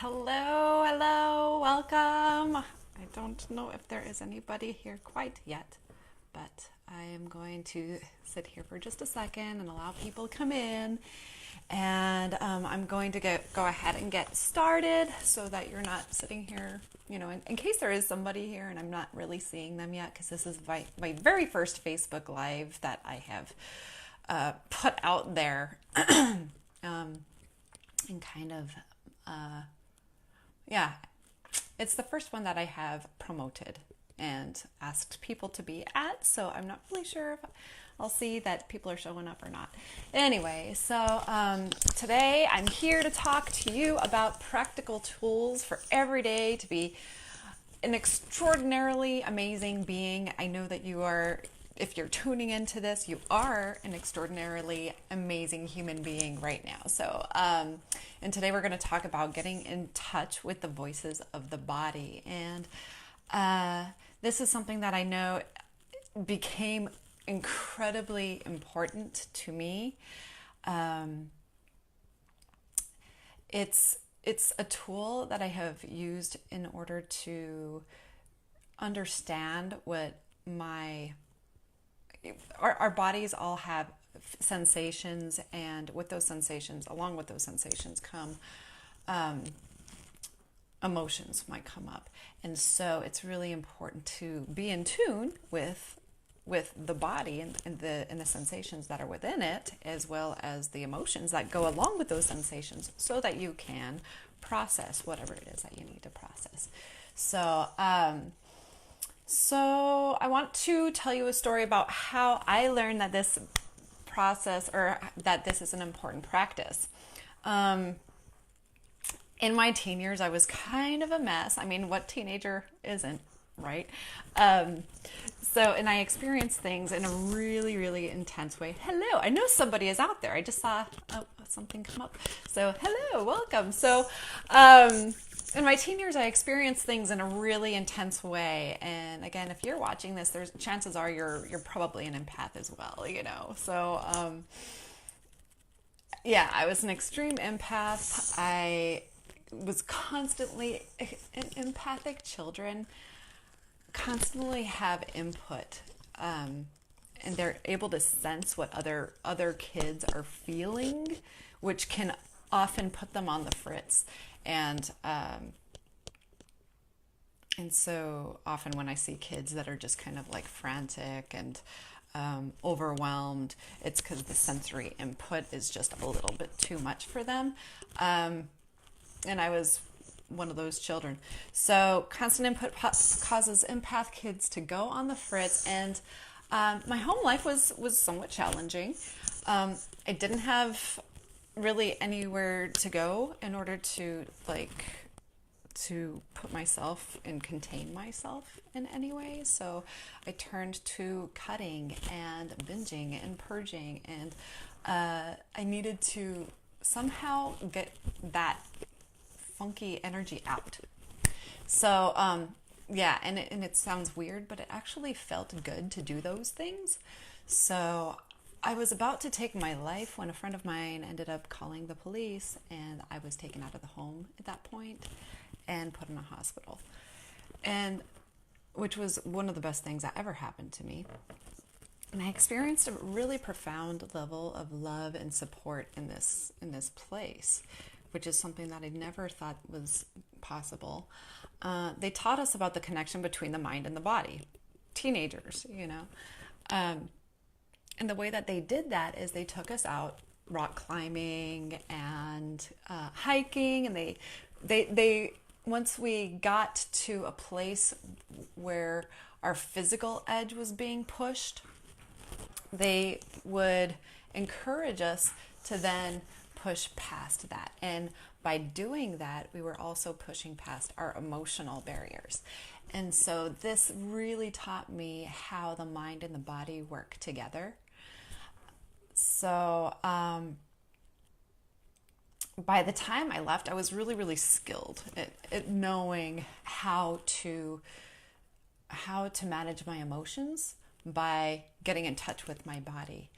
Hello, hello, welcome. I don't know if there is anybody here quite yet, but I am going to sit here for just a second and allow people to come in. And I'm going to go ahead and get started so that you're not sitting here, in case there is somebody here and I'm not really seeing them yet, because this is my very first Facebook Live that I have put out there. And kind of, yeah, it's the first one that I have promoted and asked people to be at, so I'm not really sure if I'll see that people are showing up or not. Anyway, so today I'm here to talk to you about practical tools for every day to be an extraordinarily amazing being. I know that you are, if you're tuning into this, you are an extraordinarily amazing human being right now. So, and today we're going to talk about getting in touch with the voices of the body. And this is something that I know became incredibly important to me. It's a tool that I have used in order to understand what our bodies all have sensations, and with those sensations, along with those sensations come emotions might come up. And so it's really important to be in tune with the body and the sensations that are within it, as well as the emotions that go along with those sensations, so that you can process whatever it is that you need to process. So I want to tell you a story about how I learned that this process, or that this is an important practice. In my teen years, I was kind of a mess. I mean, what teenager isn't, right? And I experienced things in a really, really intense way. Hello, I know somebody is out there. I just saw something come up. So hello, welcome. So in my teen years, I experienced things in a really intense way. And again, if you're watching this, there's chances are you're probably an empath as well, So yeah, I was an extreme empath. I was constantly empathic children constantly have input, and they're able to sense what other kids are feeling, which can often put them on the fritz. And so often when I see kids that are just kind of like frantic and overwhelmed, it's because the sensory input is just a little bit too much for them. And I was one of those children. So constant input causes empath kids to go on the fritz. And my home life was somewhat challenging. I didn't have really anywhere to go in order to put myself and contain myself in any way. So I turned to cutting and binging and purging, and I needed to somehow get that funky energy out. So yeah, and it sounds weird, but it actually felt good to do those things. So I was about to take my life when a friend of mine ended up calling the police, and I was taken out of the home at that point and put in a hospital, and which was one of the best things that ever happened to me. And I experienced a really profound level of love and support in this place, which is something that I never thought was possible. They taught us about the connection between the mind and the body. Teenagers, and the way that they did that is they took us out rock climbing and hiking, and they once we got to a place where our physical edge was being pushed, they would encourage us to then push past that. And by doing that, we were also pushing past our emotional barriers. And so this really taught me how the mind and the body work together. So by the time I left, I was really, really skilled at knowing how to manage my emotions by getting in touch with my body.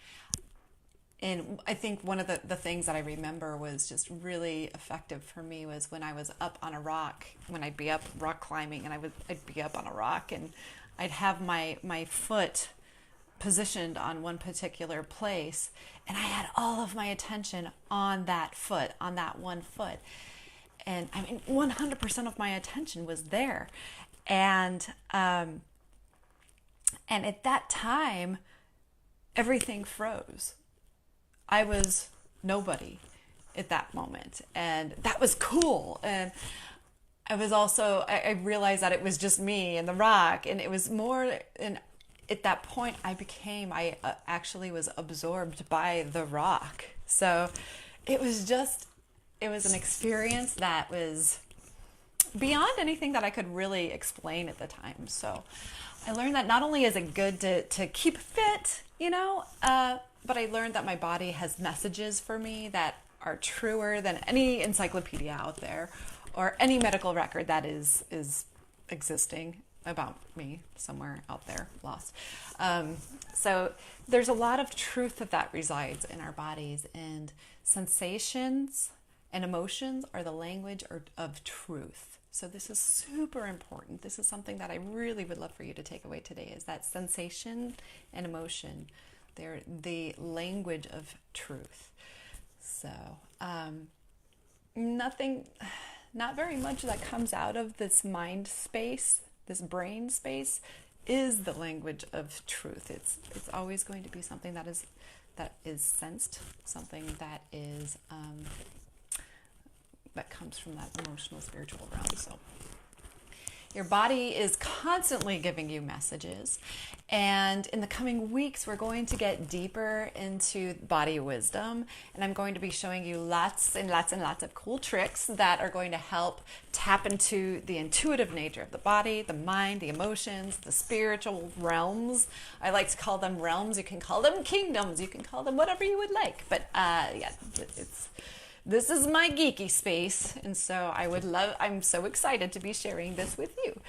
And I think one of the things that I remember was just really effective for me was when I was up on a rock, when I'd be up rock climbing and I'd be up on a rock and I'd have my foot positioned on one particular place and I had all of my attention on that foot, on that one foot. And I mean, 100% of my attention was there. And at that time, everything froze. I was nobody at that moment. And that was cool. And I was also, I realized that it was just me and the rock. And it was more, and at that point I actually was absorbed by the rock. So it was an experience that was beyond anything that I could really explain at the time. So I learned that not only is it good to keep fit, but I learned that my body has messages for me that are truer than any encyclopedia out there or any medical record that is existing about me somewhere out there, lost. So there's a lot of truth that resides in our bodies, and sensations and emotions are the language of truth. So this is super important. This is something that I really would love for you to take away today, is that sensation and emotion, they're the language of truth. So not very much that comes out of this mind space, this brain space, is the language of truth. It's always going to be something that is sensed, something that is that comes from that emotional, spiritual realm. So your body is constantly giving you messages, and in the coming weeks we're going to get deeper into body wisdom, and I'm going to be showing you lots and lots and lots of cool tricks that are going to help tap into the intuitive nature of the body, the mind, the emotions, the spiritual realms. I like to call them realms. You can call them kingdoms. You can call them whatever you would like, but this is my geeky space, and so I'm so excited to be sharing this with you.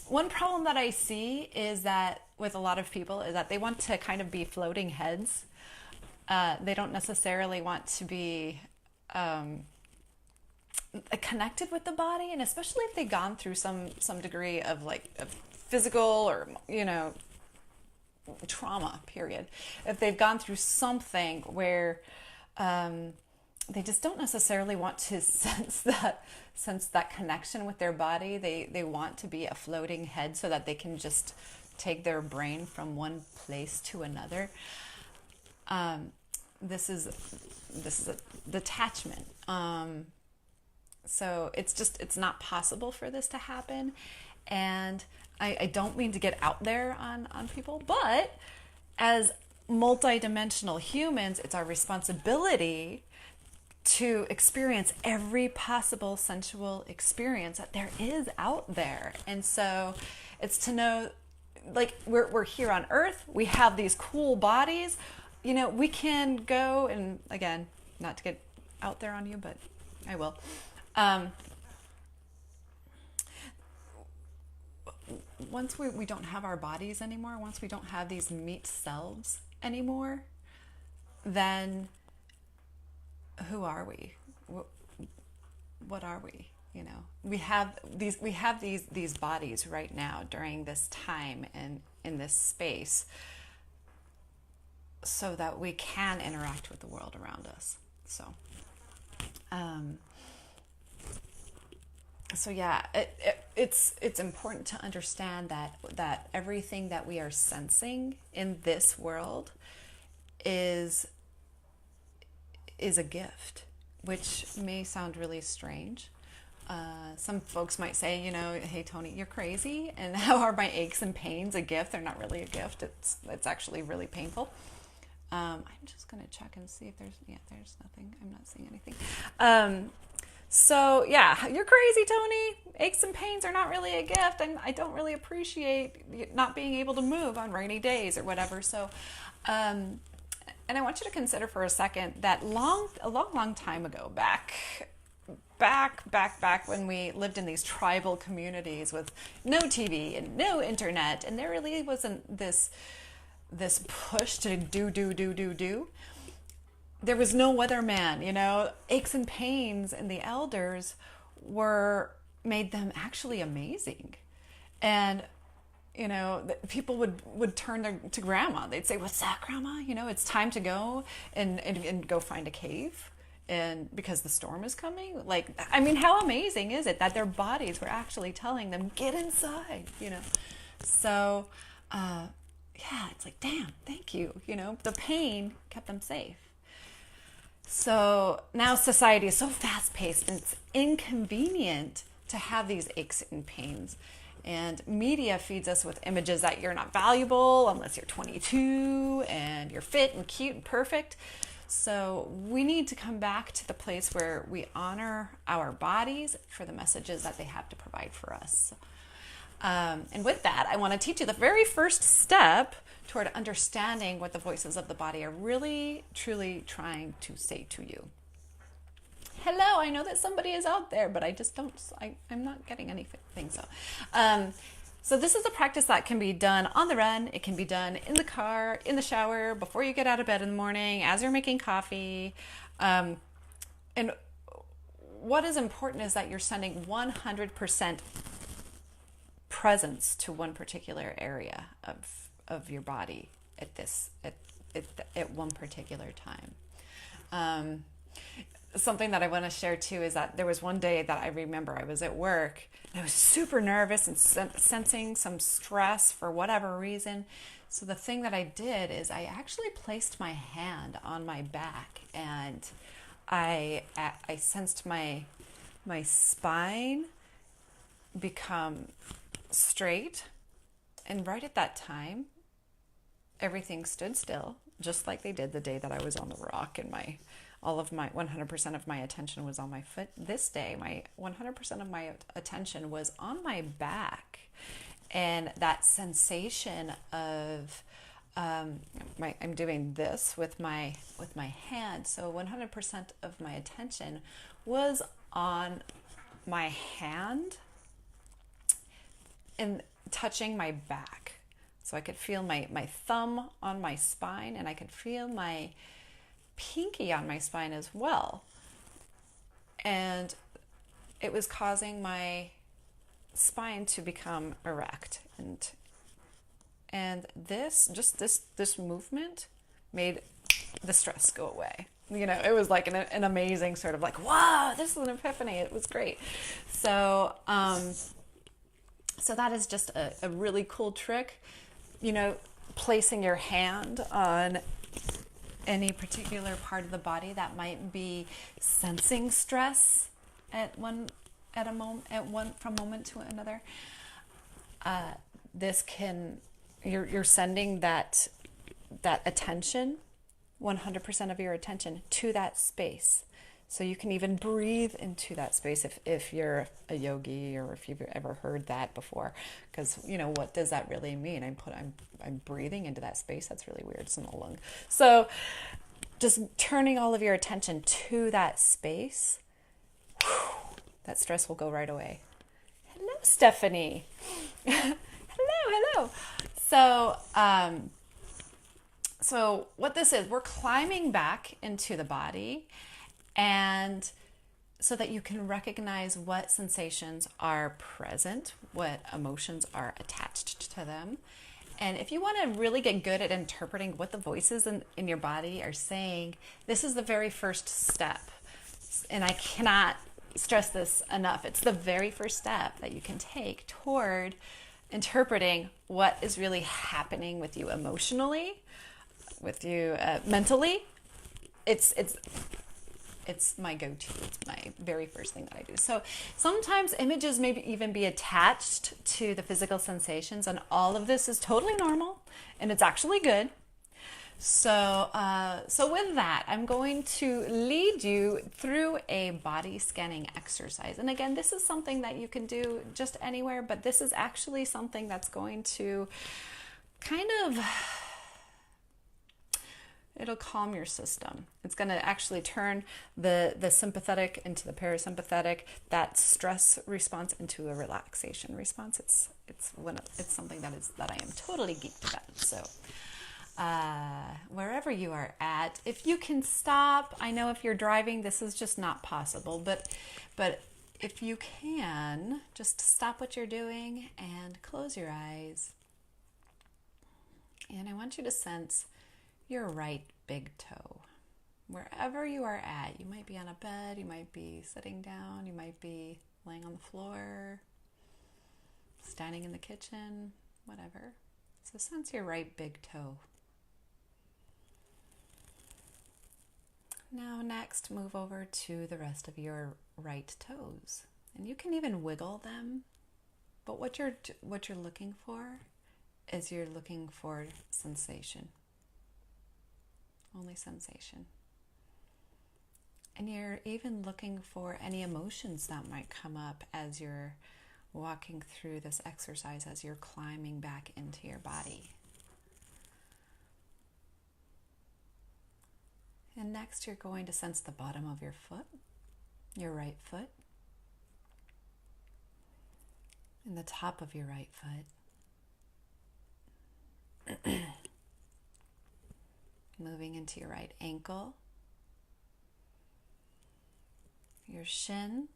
One problem that I see is that with a lot of people is that they want to kind of be floating heads. They don't necessarily want to be connected with the body, and especially if they've gone through some degree of physical or trauma, period. If they've gone through something where they just don't necessarily want to sense that connection with their body. They want to be a floating head so that they can just take their brain from one place to another. This is a detachment. So it's not possible for this to happen. And I don't mean to get out there on people, but as multidimensional humans, it's our responsibility to experience every possible sensual experience that there is out there. And so it's to know, we're here on Earth, we have these cool bodies, we can go, and again, not to get out there on you, but I will. Once we don't have our bodies anymore, once we don't have these meat selves anymore, then who are we? What are we? We have these bodies right now during this time and in this space, so that we can interact with the world around us. So, it's important to understand that everything that we are sensing in this world is a gift, which may sound really strange. Some folks might say, hey Tony, you're crazy, and how are my aches and pains a gift? They're not really a gift. It's actually really painful. I'm just gonna check and see if there's nothing. I'm not seeing anything. So yeah, you're crazy, Tony. Aches and pains are not really a gift, and I don't really appreciate not being able to move on rainy days or whatever. So, and I want you to consider for a second that a long time ago, back when we lived in these tribal communities with no TV and no internet, and there really wasn't this this push to do. There was no weatherman, aches and pains in the elders made them actually amazing. And people would turn to grandma. They'd say, "What's that, grandma? It's time to go and go find a cave, and because the storm is coming." How amazing is it that their bodies were actually telling them, "Get inside," So, it's like, damn, thank you. The pain kept them safe. So now society is so fast-paced, and it's inconvenient to have these aches and pains. And media feeds us with images that you're not valuable unless you're 22 and you're fit and cute and perfect. So we need to come back to the place where we honor our bodies for the messages that they have to provide for us. And with that, I want to teach you the very first step toward understanding what the voices of the body are really, truly trying to say to you. Hello, I know that somebody is out there, but I'm not getting anything. So this is a practice that can be done on the run. It can be done in the car, in the shower, before you get out of bed in the morning, as you're making coffee. And what is important is that you're sending 100% presence to one particular area of your body at one particular time. Something that I want to share too is that there was one day that I remember I was at work and I was super nervous and sensing some stress for whatever reason. So the thing that I did is I actually placed my hand on my back, and I sensed my spine become straight. And right at that time, everything stood still, just like they did the day that I was on the rock, and 100% of my attention was on my foot. This day, 100% of my attention was on my back, and that sensation of I'm doing this with my hand. So 100% of my attention was on my hand and touching my back. So I could feel my thumb on my spine, and I could feel my pinky on my spine as well. And it was causing my spine to become erect. And this movement made the stress go away. It was like an amazing sort of like, wow, this is an epiphany. It was great. So that is just a really cool trick, placing your hand on any particular part of the body that might be sensing stress from moment to another. You're sending that attention, 100% of your attention, to that space. So you can even breathe into that space if you're a yogi, or if you've ever heard that before. Because, what does that really mean? I'm breathing into that space. That's really weird. It's in the lung. So just turning all of your attention to that space, that stress will go right away. Hello, Stephanie. Hello. So what this is, we're climbing back into the body, and so that you can recognize what sensations are present, what emotions are attached to them. And if you want to really get good at interpreting what the voices in your body are saying, this is the very first step. And I cannot stress this enough. It's the very first step that you can take toward interpreting what is really happening with you emotionally, with you mentally. It's my go-to. It's my very first thing that I do. So sometimes images may even be attached to the physical sensations, and all of this is totally normal, and it's actually good. So with that, I'm going to lead you through a body scanning exercise. And again, this is something that you can do just anywhere, but this is actually something that's going to it'll calm your system. It's going to actually turn the sympathetic into the parasympathetic, that stress response into a relaxation response. It's something that I am totally geeked about. So wherever you are at. If you can stop, I know if you're driving, this is just not possible, but if you can, just stop what you're doing and close your eyes. And I want you to sense your right big toe. Wherever you are at, you might be on a bed, you might be sitting down, you might be laying on the floor, standing in the kitchen, whatever. So sense your right big toe. Now next, move over to the rest of your right toes. And you can even wiggle them. But what you're looking for is you're looking for sensation. Only sensation. And you're even looking for any emotions that might come up as you're walking through this exercise, as you're climbing back into your body. And next you're going to sense the bottom of your foot, your right foot, and the top of your right foot. Moving into your right ankle, your shin,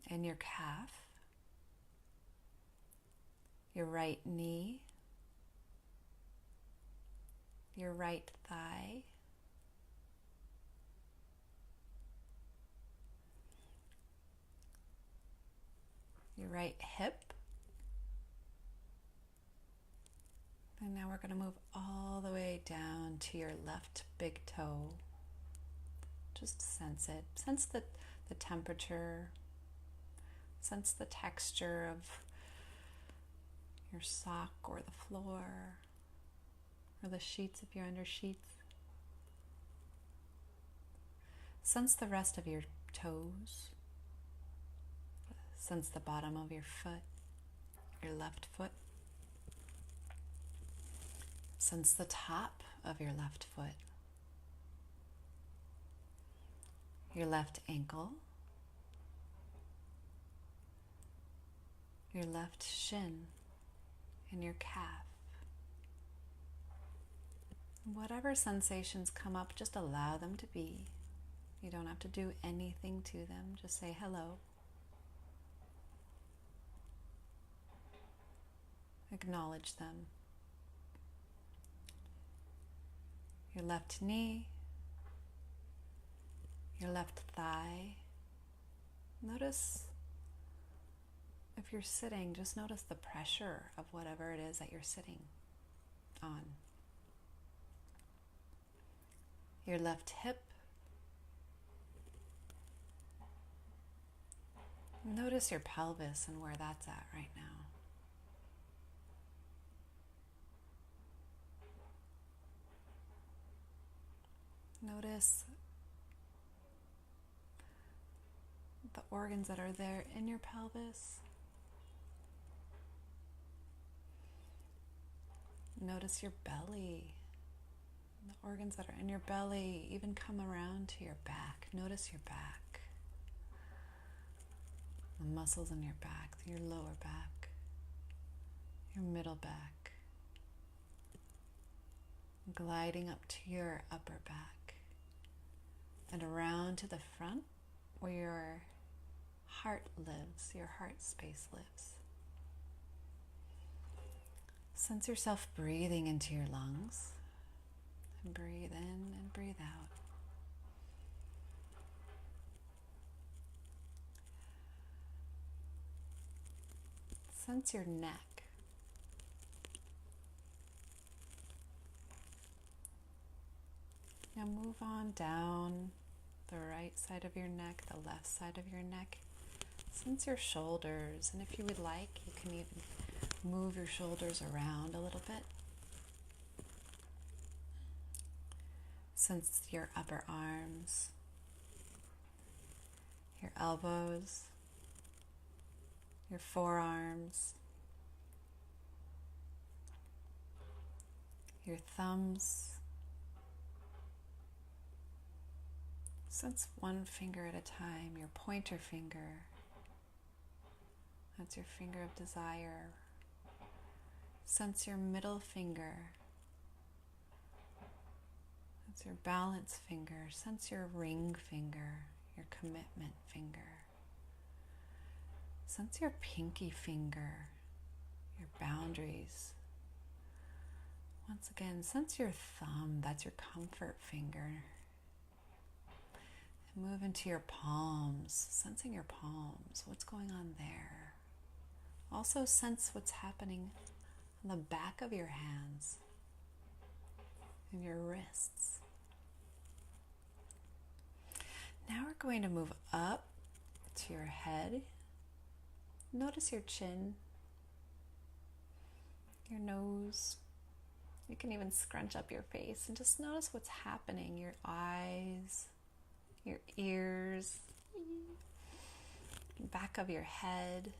and your calf, your right knee, your right thigh, your right hip. And now we're going to move all the way down to your left big toe. Just sense it. Sense the temperature. Sense the texture of your sock or the floor or the sheets if you're under sheets. Sense the rest of your toes. Sense the bottom of your foot, your left foot. Sense the top of your left foot, your left ankle, your left shin, and your calf. Whatever sensations come up, just allow them to be. You don't have to do anything to them. Just say hello. Acknowledge them. Your left knee, your left thigh. Notice if you're sitting, just notice the pressure of whatever it is that you're sitting on. Your left hip. Notice your pelvis and where that's at right now. Notice the organs that are there in your pelvis. Notice your belly. The organs that are in your belly even come around to your back. Notice your back. The muscles in your back, your lower back, your middle back. Gliding up to your upper back. And around to the front where your heart lives, your heart space lives. Sense yourself breathing into your lungs. And breathe in and breathe out. Sense your neck. Now move on down the right side of your neck, the left side of your neck. Sense your shoulders, and if you would like, you can even move your shoulders around a little bit. Sense your upper arms, your elbows, your forearms, your thumbs. Sense one finger at a time, your pointer finger. That's your finger of desire. Sense your middle finger, Sense your balance finger. Sense your ring finger, your commitment finger. Sense your pinky finger, your boundaries. Once again, sense your thumb. That's your comfort finger. And move into your palms, sensing your palms. What's going on there? Also sense what's happening on the back of your hands and your wrists. Now we're going to move up to your head. Notice your chin, your nose. You can even scrunch up your face and just notice what's happening. Your eyes, your ears, back of your head,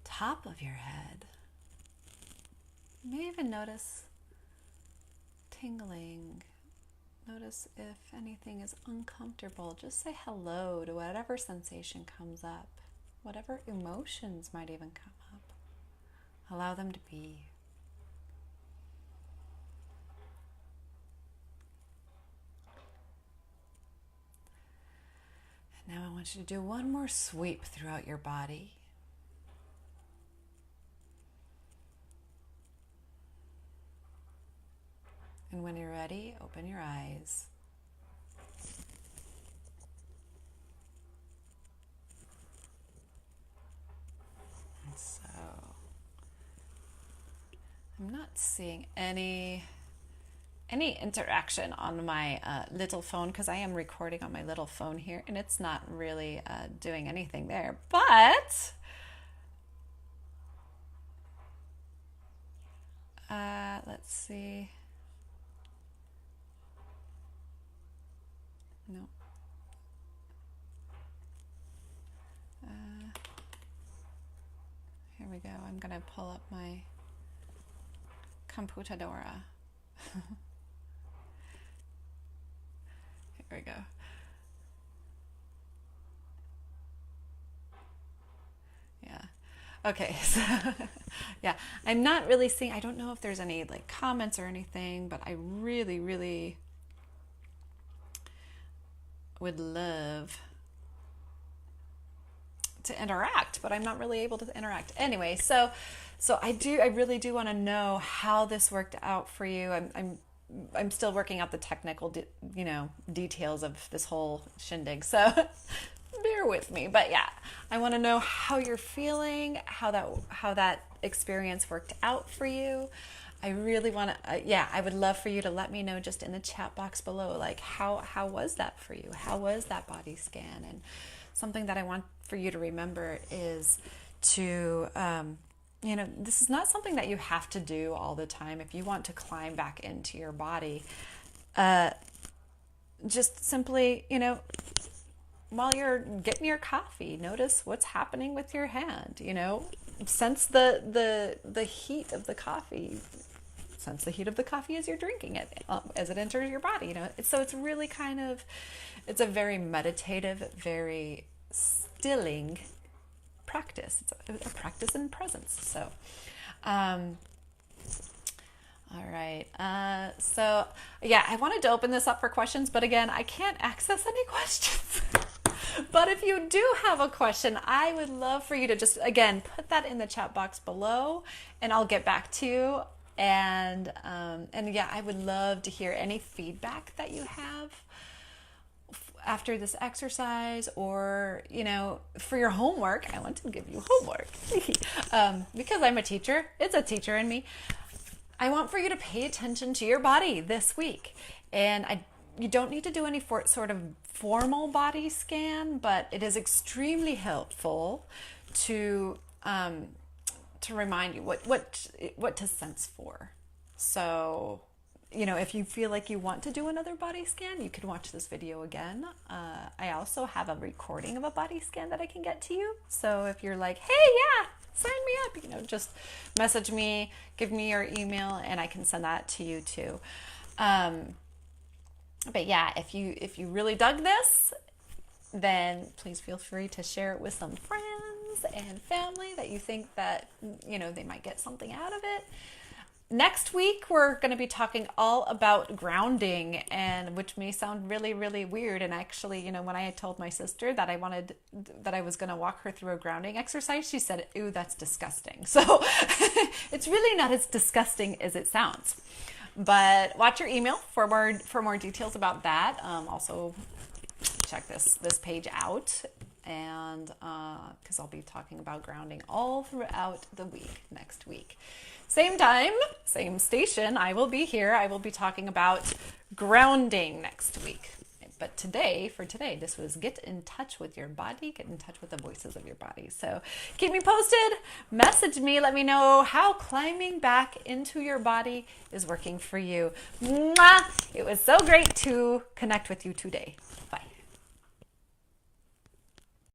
top of your head. You may even notice tingling. Notice if anything is uncomfortable. Just say hello to whatever sensation comes up. Whatever emotions might even come up. Allow them to be. And now I want you to do one more sweep throughout your body. And when you're ready, open your eyes. And so, I'm not seeing any interaction on my little phone because I am recording on my little phone here and it's not really doing anything there. But let's see. No. Here we go. I'm going to pull up my computadora. Here we go. Yeah. Okay. So, yeah, I'm not really seeing, I don't know if there's any like comments or anything, but I really, really would love to interact, but I'm not really able to interact. Anyway, so I really do want to know how this worked out for you. I'm still working out the technical, details of this whole shindig. So bear with me. But yeah, I want to know how you're feeling, how that experience worked out for you. I really want to, I would love for you to let me know just in the chat box below, like how was that for you? How was that body scan? And something that I want for you to remember is to, this is not something that you have to do all the time. If you want to climb back into your body, just simply, while you're getting your coffee, notice what's happening with your hand, sense the heat of the coffee. Sense the heat of the coffee as you're drinking it, as it enters your body, So it's really it's a very meditative, very stilling practice. It's a practice in presence. So, all right. So yeah, I wanted to open this up for questions, but again, I can't access any questions. But if you do have a question, I would love for you to just, again, put that in the chat box below and I'll get back to you. And yeah, I would love to hear any feedback that you have after this exercise, or for your homework. I want to give you homework because I'm a teacher. It's a teacher in me. I want for you to pay attention to your body this week, and you don't need to do any sort of formal body scan, but it is extremely helpful to remind you what to sense for. So, if you feel like you want to do another body scan, you can watch this video again. I also have a recording of a body scan that I can get to you. So if you're like, hey, yeah, sign me up, just message me, give me your email, and I can send that to you too. But yeah, if you really dug this, then please feel free to share it with some friends and family that you think that, they might get something out of it. Next week, we're going to be talking all about grounding, and which may sound really, really weird. And actually, when I had told my sister that I was going to walk her through a grounding exercise, she said, "Ooh, that's disgusting." So it's really not as disgusting as it sounds. But watch your email for more details about that. Also, check this page out, and because I'll be talking about grounding all throughout the week next week. Same time, same station, I will be here. I will be talking about grounding next week. But for today, this was get in touch with your body, get in touch with the voices of your body. So keep me posted, message me, let me know how climbing back into your body is working for you. Mwah! It was so great to connect with you today. Bye.